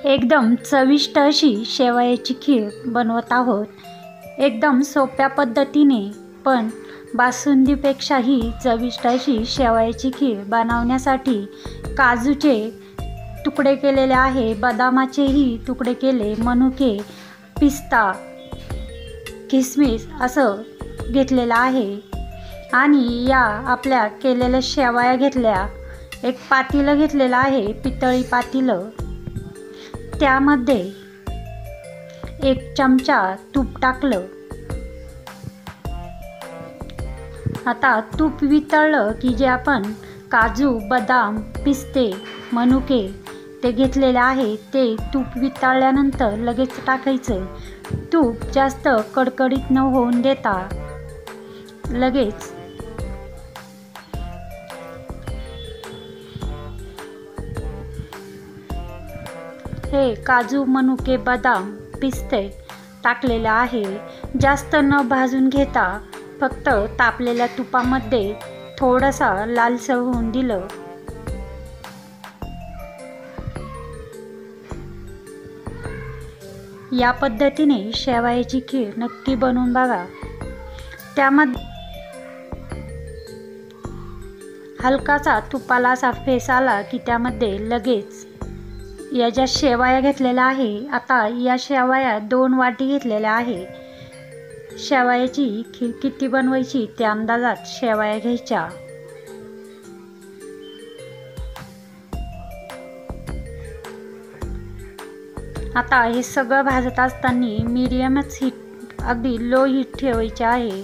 एकदम चविष्ट अशी शेवयाची खीर बनवत आहोत. एकदम सोप्या पद्धतीने पण बासुंदीपेक्षाही चविष्ट अशी शेवयाची खीर बनवण्यासाठी काजूचे तुकडे केलेले आहे, बदामाचेही तुकडे केले, मनुके, पिस्ता, किसमिस असं घेतलेलं आहे. आणि या आपल्या केलेल्या शेवया घेतल्या. एक पातेलं घेतलेलं आहे, पितळी पातेलं. त्यामध्ये 1 चमचा तूप टाकलं. आता तूप वितळलं की जे आपण काजू, बदाम, पिस्ते, मनुके ते घेतलेले आहे ते तूप वितळल्यानंतर लगेच टाकायचं. तूप जास्त कडकडीत न होऊन देता लगेच हे काजू, मनुके, बदाम, पिस्ते टाकलेले आहे. जास्त न भाजून घेता फक्त तापलेल्या तुपामध्ये थोडासा लालसर होऊन दिलं. या पद्धतीने शेवयाची खीर नक्की बनवून बघा. त्यामध्ये हलकासा तुपाला असा फेस आला की त्यामध्ये लगेच या ज्या शेवया घेतलेल्या आहे, आता या शेवया 2 वाटी घेतलेल्या आहे. शेवयाची खीर किती बनवायची त्या अंदाजात शेवया घ्यायच्या. आता हे सगळं भाजत असताना मीडियमच हीट, अगदी लो हीट ठेवायची आहे.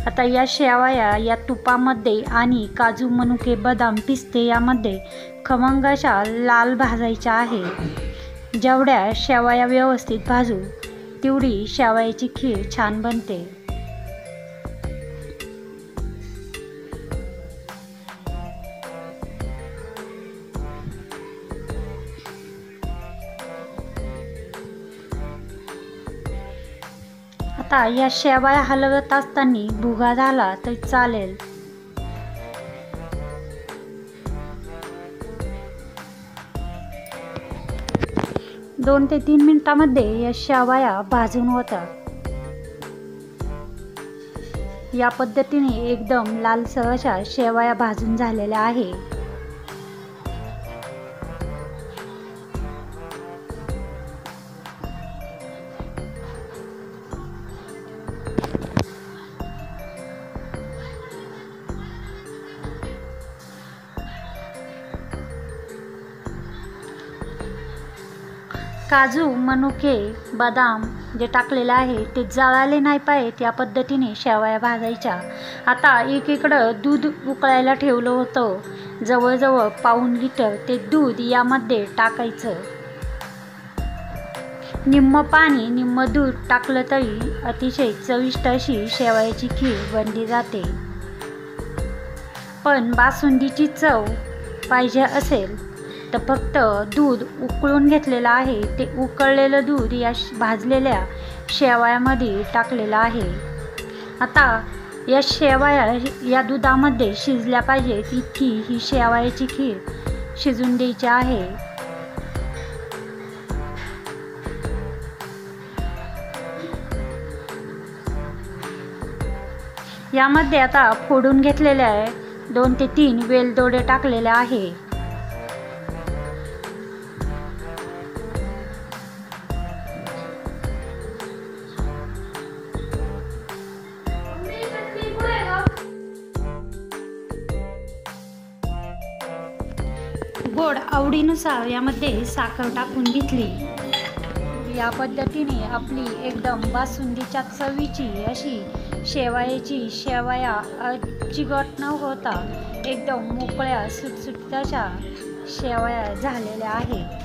आता या शेवया या तुपामध्ये आणि काजू, मनुके, बदाम, पिस्ते यामध्ये खमंग अशा लाल भाजायच्या आहे. जेवढ्या शेवया व्यवस्थित भाजू तेवढी शेवयाची खीर छान बनते. आता या शेवया हलवत असताना भुगा झाला तर चालेल. दोन ते 3 मिनिटांमध्ये या शेवया भाजून होतात. या पद्धतीने एकदम लालसर अशा शेवया भाजून झालेल्या आहे. काजू, मनुके, बदाम जे टाकलेले आहे ते जळाले नाही पाहिजेत या पद्धतीने शेवया भाजायच्या. आता एकीकडं दूध उकळायला ठेवलं होतं, जवळजवळ पाऊण लिटर. ते दूध यामध्ये टाकायचं. निम्म पाणी निम्म दूध टाकलं तरी अतिशय चविष्ट अशी शेवयाची खीर बनली जाते. पण बासुंदीची चव पाहिजे असेल तर फक्त दूध उकळून घेतलेलं आहे, ते उकळलेलं दूध या भाजलेल्या शेवयामध्ये टाकलेलं आहे. आता या शेवया या दुधामध्ये शिजल्या पाहिजेत इतकी ही शेवयाची खीर शिजून द्यायची आहे. यामध्ये आता फोडून घेतलेल्या 2 ते 3 वेलदोडे टाकलेले आहे. गोड आवडीनुसार यामध्ये साखर टाकून घेतली. या पद्धतीने आपली एकदम बासुंदीच्या चवीची अशी शेवयाची शेवया चिकट न होता एकदम मोकळ्या सुटसुटीत अशा शेवया झालेल्या आहेत.